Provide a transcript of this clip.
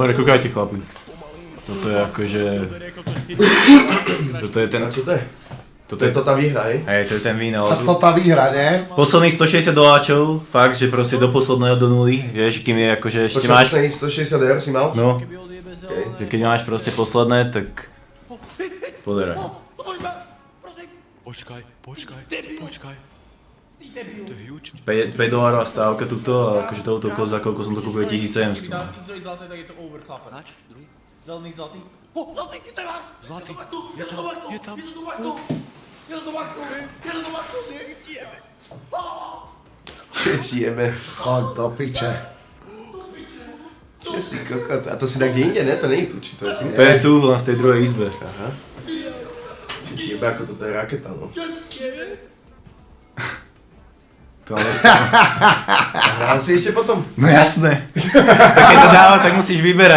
Dobre, kúkajte chlapi. Toto je akože... Toto je ten... A čo to je? To je to tá výhra, hej? Hej, to je ten víno. A to tá výhra, nie? Posledných $160, fakt, že proste do posledného do nuly, vieš, kým je akože ešte Počkaj, máš... posledných 160 eur si mal? No, Okay. že keď máš proste posledné, tak... Poderaj. Počkaj. To je huge. $5 stávka tuto a akože touto koza, koľko som to kúpil, 1700. Zelený zlatý. Zlatý, je tam. Čo ti jebe? Chod do piče. Čo si kokot? A to si tak kde inde, ne? To nie je tu, či to je tu? To je tu, len v tej druhej izbe. Aha. Či ti jebe, ako toto je raketa, no. To ale stále. A hrál si ešte potom? No jasné. Tak keď to dáva, tak musíš vyberať.